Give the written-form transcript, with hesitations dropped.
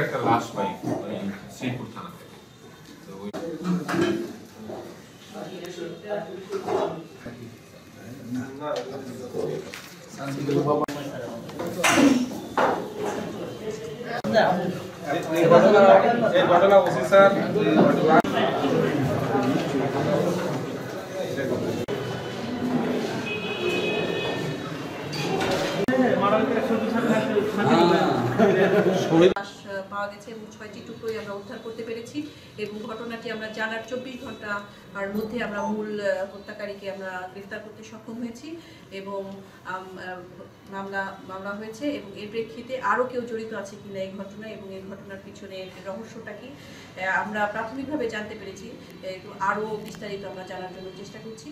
একটা লাশ পাই শ্রীপুর থানা থেকে। ঘটনা ওসি স্যার পাওয়া গেছে এবং ৬টি টুকরোই আমরা উদ্ধার করতে পেরেছি এবং ঘটনাটি আমরা জানার ২৪ ঘন্টার মধ্যে আমরা মূল হত্যাকারীকে আমরা গ্রেফতার করতে সক্ষম হয়েছি এবং মামলা হয়েছে এবং এর প্রেক্ষিতে আরও কেউ জড়িত আছে কিনা এই ঘটনায় এবং এই ঘটনার পিছনে রহস্যটা কি আমরা প্রাথমিকভাবে জানতে পেরেছি, আরও বিস্তারিত আমরা জানার জন্য চেষ্টা করছি।